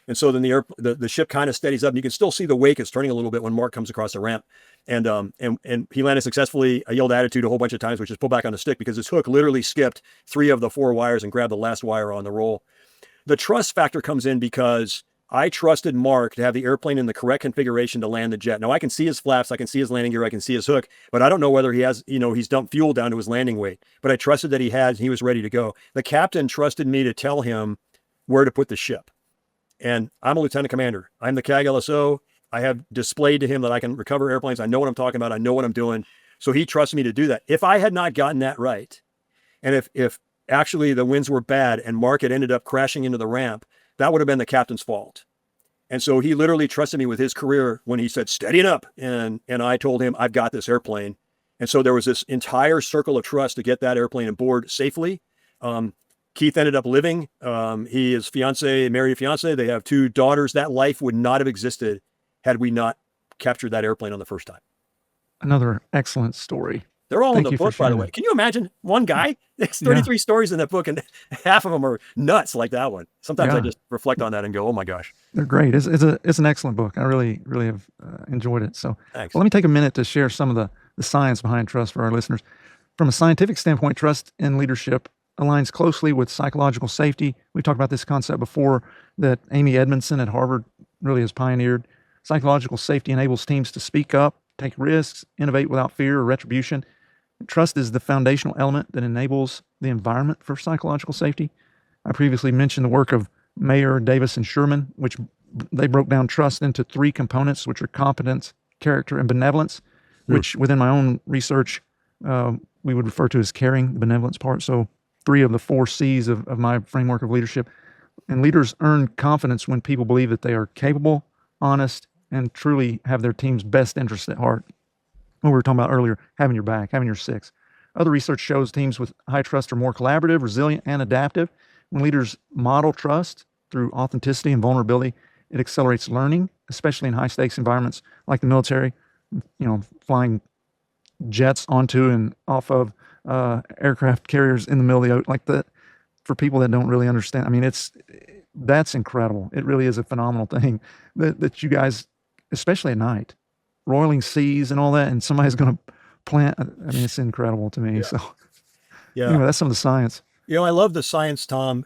And so then the ship kind of steadies up, and you can still see the wake is turning a little bit when Mark comes across the ramp. And he landed successfully. I yelled attitude a whole bunch of times, which is pull back on the stick, because his hook literally skipped 3 of the 4 wires and grabbed the last wire on the roll. The trust factor comes in because I trusted Mark to have the airplane in the correct configuration to land the jet. Now I can see his flaps, I can see his landing gear, I can see his hook, but I don't know whether he has, he's dumped fuel down to his landing weight. But I trusted that he was ready to go. The captain trusted me to tell him where to put the ship. And I'm a lieutenant commander. I'm the CAG LSO. I have displayed to him that I can recover airplanes. I know what I'm talking about. I know what I'm doing. So he trusts me to do that. If I had not gotten that right, and if actually the winds were bad and Mark had ended up crashing into the ramp, that would have been the captain's fault. And so he literally trusted me with his career when he said, steady it up. And I told him, I've got this airplane. And so there was this entire circle of trust to get that airplane aboard safely. Keith ended up living. He is married fiance. They have 2 daughters. That life would not have existed had we not captured that airplane on the first time. Another excellent story. They're all in Thank the you for book, by the sharing way. that. Can you imagine one guy? There's 33 stories in that book, and half of them are nuts like that one. Sometimes I just reflect on that and go, oh my gosh. They're great. It's an excellent book. I really have enjoyed it. So Thanks. Well, let me take a minute to share some of the science behind trust for our listeners. From a scientific standpoint, trust in leadership aligns closely with psychological safety. We've talked about this concept before that Amy Edmondson at Harvard really has pioneered. Psychological safety enables teams to speak up, take risks, innovate without fear or retribution. Trust is the foundational element that enables the environment for psychological safety. I previously mentioned the work of Mayer, Davis, and Sherman, which they broke down trust into 3 components, which are competence, character, and benevolence, which within my own research, we would refer to as caring, the benevolence part. So 3 of the 4 C's of my framework of leadership. And leaders earn confidence when people believe that they are capable, honest, and truly have their team's best interest at heart. What we were talking about earlier, having your back, having your 6. Other research shows teams with high trust are more collaborative, resilient, and adaptive. When leaders model trust through authenticity and vulnerability, it accelerates learning, especially in high-stakes environments like the military, flying jets onto and off of aircraft carriers in the middle of the ocean, like that. For people that don't really understand, I mean, that's incredible. It really is a phenomenal thing that you guys, especially at night, roiling seas and all that, and somebody's going to plant. I mean, it's incredible to me. Yeah. So, Yeah. anyway, that's some of the science. I love the science, Tom,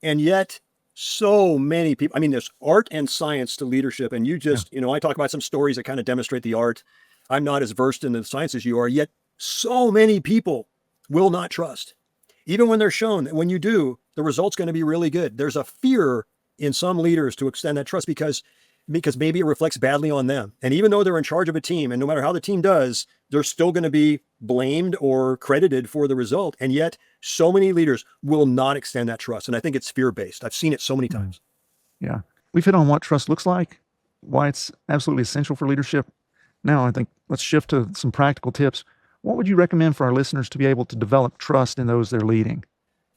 and yet so many people, I mean, there's art and science to leadership, and you just, I talk about some stories that kind of demonstrate the art. I'm not as versed in the science as you are, yet so many people will not trust. Even when they're shown that when you do, the result's going to be really good. There's a fear in some leaders to extend that trust because maybe it reflects badly on them. And even though they're in charge of a team, and no matter how the team does, they're still going to be blamed or credited for the result. And yet so many leaders will not extend that trust. And I think it's fear-based. I've seen it so many times. Yeah. We've hit on what trust looks like, why it's absolutely essential for leadership. Now, I think let's shift to some practical tips. What would you recommend for our listeners to be able to develop trust in those they're leading?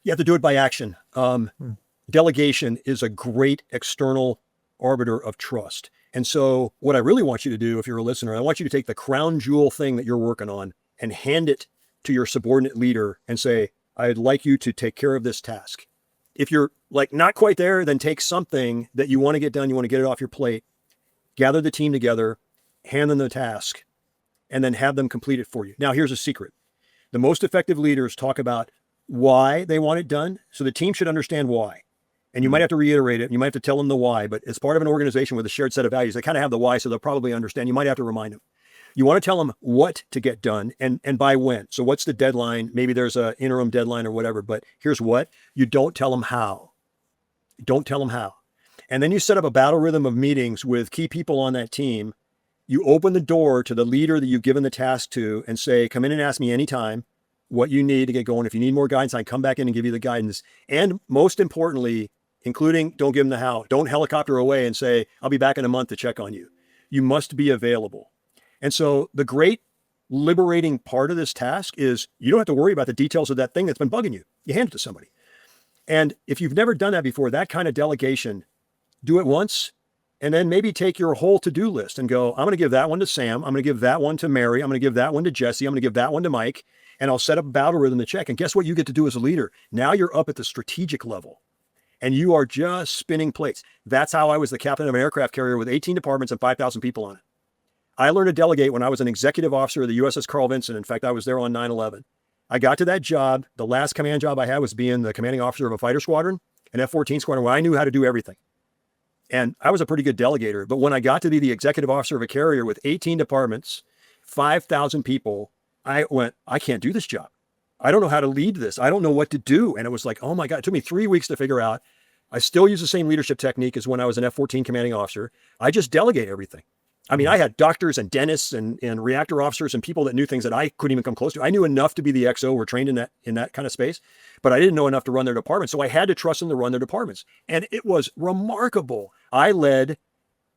You have to do it by action. Delegation is a great external arbiter of trust. And so what I really want you to do, if you're a listener, I want you to take the crown jewel thing that you're working on and hand it to your subordinate leader and say, I'd like you to take care of this task. If you're like not quite there, then take something that you want to get done. You want to get it off your plate, gather the team together, hand them the task, and then have them complete it for you. Now, here's a secret. The most effective leaders talk about why they want it done. So the team should understand why. And you might have to reiterate it. You might have to tell them the why, but as part of an organization with a shared set of values, they kind of have the why, so they'll probably understand. You might have to remind them. You want to tell them what to get done and by when. So what's the deadline? Maybe there's an interim deadline or whatever, but here's what. You don't tell them how. Don't tell them how. And then you set up a battle rhythm of meetings with key people on that team. You open the door to the leader that you've given the task to and say, come in and ask me anytime what you need to get going. If you need more guidance, I can come back in and give you the guidance. And most importantly, including don't give them the how. Don't helicopter away and say, I'll be back in a month to check on you. You must be available. And so the great liberating part of this task is you don't have to worry about the details of that thing that's been bugging you. You hand it to somebody. And if you've never done that before, that kind of delegation, do it once, and then maybe take your whole to-do list and go, I'm going to give that one to Sam. I'm going to give that one to Mary. I'm going to give that one to Jesse. I'm going to give that one to Mike. And I'll set up a battle rhythm to check. And guess what you get to do as a leader? Now you're up at the strategic level and you are just spinning plates. That's how I was the captain of an aircraft carrier with 18 departments and 5,000 people on it. I learned to delegate when I was an executive officer of the USS Carl Vinson. In fact, I was there on 9/11. I got to that job. The last command job I had was being the commanding officer of a fighter squadron, an F-14 squadron, where I knew how to do everything. And I was a pretty good delegator. But when I got to be the executive officer of a carrier with 18 departments, 5,000 people, I went, I can't do this job. I don't know how to lead this. I don't know what to do. And it was like, oh my God, it took me 3 weeks to figure out. I still use the same leadership technique as when I was an F-14 commanding officer. I just delegate everything. I mean, I had doctors and dentists and reactor officers and people that knew things that I couldn't even come close to. I knew enough to be the XO. We're trained in that kind of space, but I didn't know enough to run their department. So I had to trust them to run their departments. And it was remarkable. I led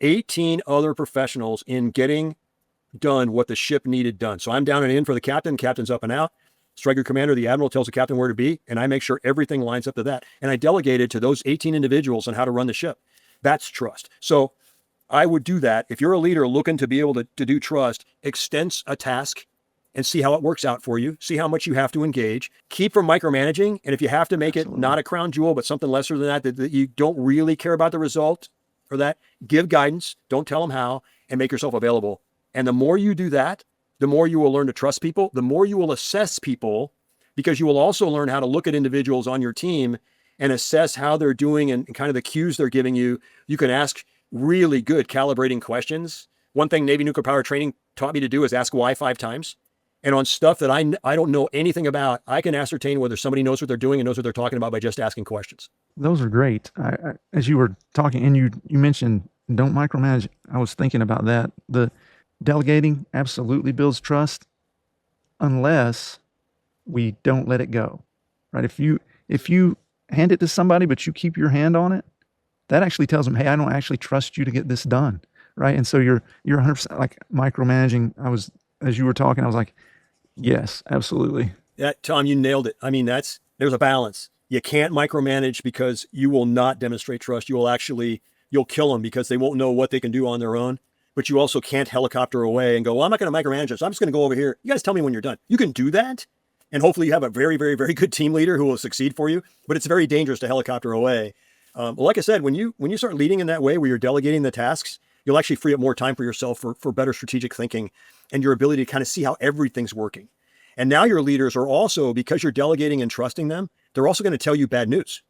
18 other professionals in getting done what the ship needed done. So I'm down and in for the captain. Captain's up and out. Striker commander, the admiral, tells the captain where to be, and I make sure everything lines up to that. And I delegated to those 18 individuals on how to run the ship. That's trust. So I would do that. If you're a leader looking to be able to do trust, extend a task and see how it works out for you. See how much you have to engage. Keep from micromanaging. And if you have to make it not a crown jewel, but something lesser than that you don't really care about the result or that, give guidance. Don't tell them how, and make yourself available. And the more you do that, the more you will learn to trust people, the more you will assess people, because you will also learn how to look at individuals on your team and assess how they're doing and kind of the cues they're giving you. You can ask really good calibrating questions. One thing Navy nuclear power training taught me to do is ask why 5 times. And on stuff that I don't know anything about, I can ascertain whether somebody knows what they're doing and knows what they're talking about by just asking questions. Those are great. As you were talking, and you mentioned don't micromanage, I was thinking about that. The delegating absolutely builds trust unless we don't let it go, right? If you hand it to somebody, but you keep your hand on it, that actually tells them, hey, I don't actually trust you to get this done, right? And so you're 100% like micromanaging. As you were talking, I was like, yes, absolutely. Yeah, Tom, you nailed it. I mean, there's a balance. You can't micromanage because you will not demonstrate trust. You'll kill them because they won't know what they can do on their own. But you also can't helicopter away and go, well, I'm not going to micromanage this. I'm just going to go over here. You guys tell me when you're done. You can do that. And hopefully you have a very, very, very good team leader who will succeed for you. But it's very dangerous to helicopter away. Like I said, when you start leading in that way where you're delegating the tasks, you'll actually free up more time for yourself for better strategic thinking and your ability to kind of see how everything's working. And now your leaders are also, because you're delegating and trusting them, they're also going to tell you bad news.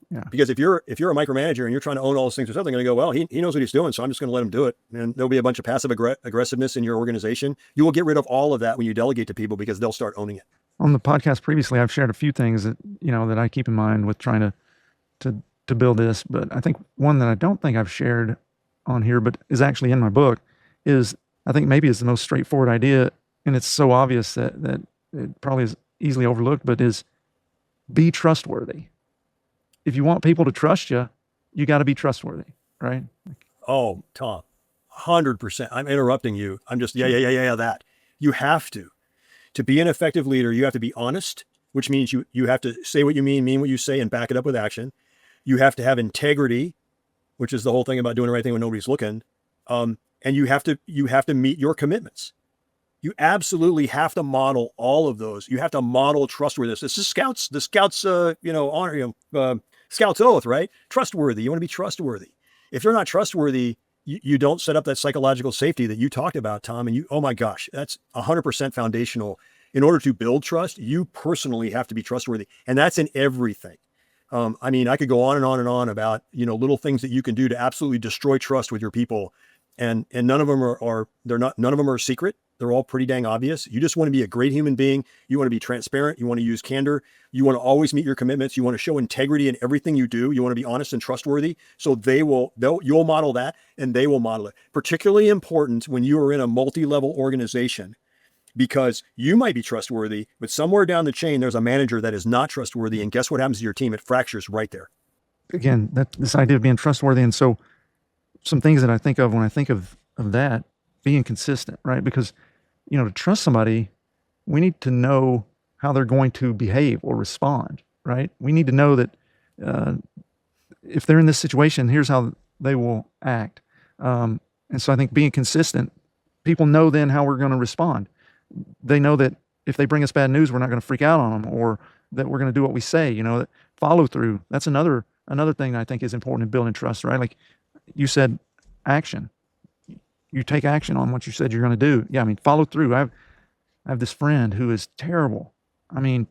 Yeah. Because if you're a micromanager and you're trying to own all those things yourself, they're going to go, well, he knows what he's doing, so I'm just going to let him do it. And there'll be a bunch of passive aggressiveness in your organization. You will get rid of all of that when you delegate to people because they'll start owning it. On the podcast previously, I've shared a few things that that I keep in mind with trying to build this. But I think one that I don't think I've shared on here, but is actually in my book, is I think maybe it's the most straightforward idea, and it's so obvious that it probably is easily overlooked, but is be trustworthy. If you want people to trust you, you got to be trustworthy, right? Oh, Tom, 100%. I'm interrupting you. I'm just, that. You have to. To be an effective leader, you have to be honest, which means you have to say what you mean what you say, and back it up with action. You have to have integrity, which is the whole thing about doing the right thing when nobody's looking. And you have to meet your commitments. You absolutely have to model all of those. You have to model trustworthiness. This is the scouts, honor, Scout's oath, right? Trustworthy. You want to be trustworthy. If you're not trustworthy, you don't set up that psychological safety that you talked about, Tom. And oh my gosh, that's 100% foundational. In order to build trust, you personally have to be trustworthy. And that's in everything. I mean, I could go on and on and on about, little things that you can do to absolutely destroy trust with your people. And none of them none of them are a secret. They're all pretty dang obvious. You just want to be a great human being. You want to be transparent. You want to use candor. You want to always meet your commitments. You want to show integrity in everything you do. You want to be honest and trustworthy. So you'll model that, and they will model it. Particularly important when you are in a multi-level organization, because you might be trustworthy, but somewhere down the chain, there's a manager that is not trustworthy. And guess what happens to your team? It fractures right there. Again, this idea of being trustworthy. And so some things that I think of when I think of that, being consistent, right? Because, to trust somebody, we need to know how they're going to behave or respond, right? We need to know that if they're in this situation, here's how they will act. And so I think being consistent, people know then how we're going to respond. They know that if they bring us bad news, we're not going to freak out on them, or that we're going to do what we say, that follow through. That's another thing that I think is important in building trust, right? Like you said, action. You take action on what you said you're going to do. Yeah, I mean, follow through. I have this friend who is terrible. I mean,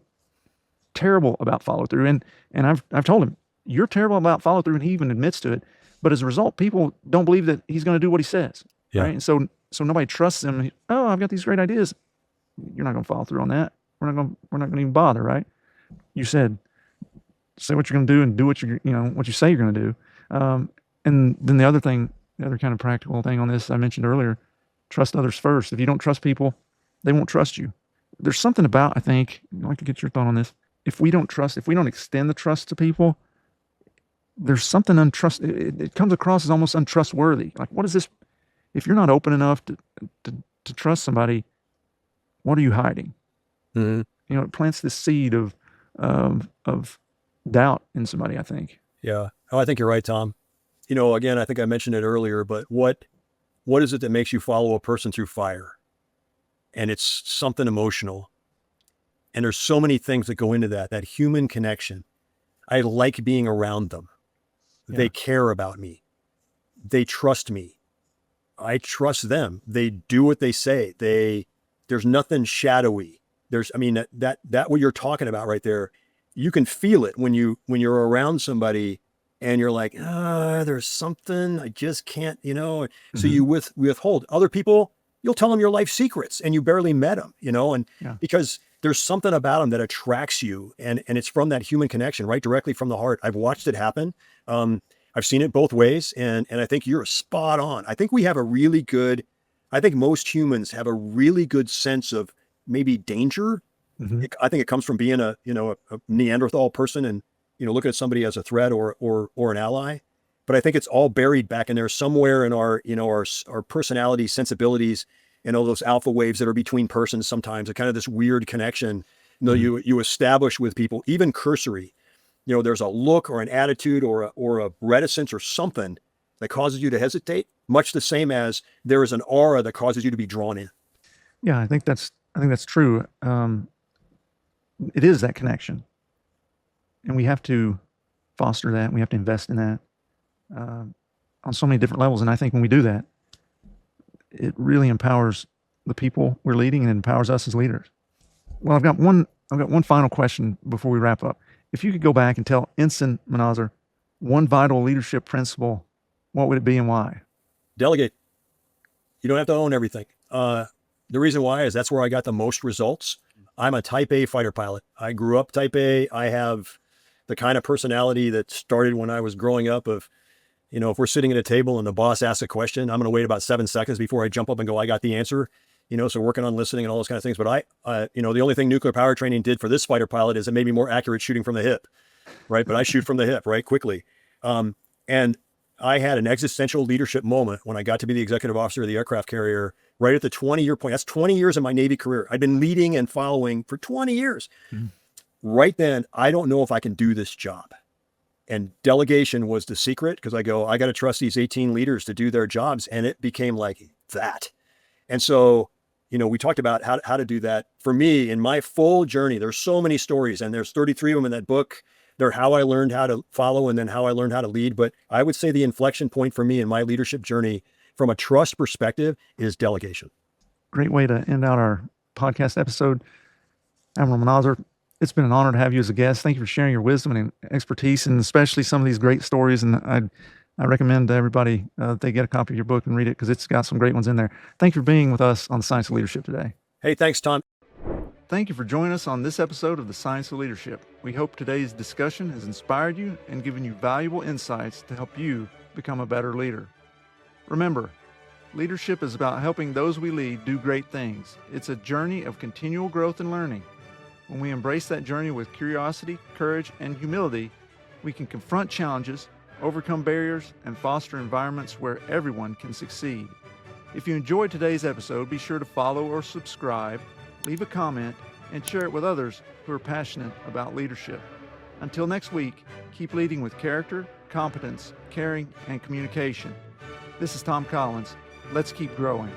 terrible about follow through. And I've told him, you're terrible about follow through, and he even admits to it. But as a result, people don't believe that he's going to do what he says. Yeah. Right? And so nobody trusts him. Oh, I've got these great ideas. You're not going to follow through on that. We're not going to even bother, right? You said, say what you're going to do and do what you say you're going to do. And then the other thing the other kind of practical thing on this I mentioned earlier, trust others first. If you don't trust people, they won't trust you. There's something about, I think, I'd like to get your thought on this. If we don't extend the trust to people, there's something it comes across as almost untrustworthy. Like, what is this? If you're not open enough to trust somebody, what are you hiding? Mm-hmm. It plants this seed of doubt in somebody, I think. Yeah. Oh, I think you're right, Tom. Again, I think I mentioned it earlier, but what is it that makes you follow a person through fire? And it's something emotional. And there's so many things that go into that human connection. I like being around them. Yeah. They care about me. They trust me. I trust them. They do what they say. There's nothing shadowy. That what you're talking about right there, you can feel it when you're around somebody and you're like, there's something I just can't, Mm-hmm. So you withhold. Other people, you'll tell them your life secrets and you barely met them, because there's something about them that attracts you, and it's from that human connection, right? Directly from the heart. I've watched it happen. I've seen it both ways, and I think you're spot on. I think most humans have a really good sense of maybe danger. Mm-hmm. I think it comes from being a Neanderthal person and, looking at somebody as a threat or an ally. But I think it's all buried back in there somewhere in our personality, sensibilities, and all those alpha waves that are between persons sometimes, a kind of this weird connection, Mm-hmm. you establish with people, even cursory. There's a look or an attitude or a reticence or something that causes you to hesitate, much the same as there is an aura that causes you to be drawn in. Yeah, I think that's true. It is that connection, and we have to foster that. We have to invest in that on so many different levels. And I think when we do that, it really empowers the people we're leading and empowers us as leaders. Well, I've got one final question before we wrap up. If you could go back and tell Ensign Manazir one vital leadership principle, what would it be and why? Delegate. You don't have to own everything. The reason why is that's where I got the most results. I'm a type A fighter pilot. I grew up type A. I have the kind of personality that started when I was growing up of, if we're sitting at a table and the boss asks a question, I'm going to wait about 7 seconds before I jump up and go, I got the answer. So working on listening and all those kind of things. But the only thing nuclear power training did for this fighter pilot is it made me more accurate shooting from the hip, right? But I shoot from the hip, right? Quickly. And I had an existential leadership moment when I got to be the executive officer of the aircraft carrier right at the 20-year point. That's 20 years of my Navy career. I'd been leading and following for 20 years. Mm-hmm. Right then, I don't know if I can do this job. And delegation was the secret, because I got to trust these 18 leaders to do their jobs. And it became like that. And so, we talked about how to do that. For me, in my full journey, there's so many stories, and there's 33 of them in that book. They're how I learned how to follow and then how I learned how to lead. But I would say the inflection point for me in my leadership journey from a trust perspective is delegation. Great way to end out our podcast episode. Admiral Manazir, it's been an honor to have you as a guest. Thank you for sharing your wisdom and expertise, and especially some of these great stories. And I recommend to everybody that they get a copy of your book and read it, because it's got some great ones in there. Thank you for being with us on The Science of Leadership today. Hey, thanks, Tom. Thank you for joining us on this episode of The Science of Leadership. We hope today's discussion has inspired you and given you valuable insights to help you become a better leader. Remember, leadership is about helping those we lead do great things. It's a journey of continual growth and learning. When we embrace that journey with curiosity, courage, and humility, we can confront challenges, overcome barriers, and foster environments where everyone can succeed. If you enjoyed today's episode, be sure to follow or subscribe, leave a comment, and share it with others who are passionate about leadership. Until next week, keep leading with character, competence, caring, and communication. This is Tom Collins. Let's keep growing.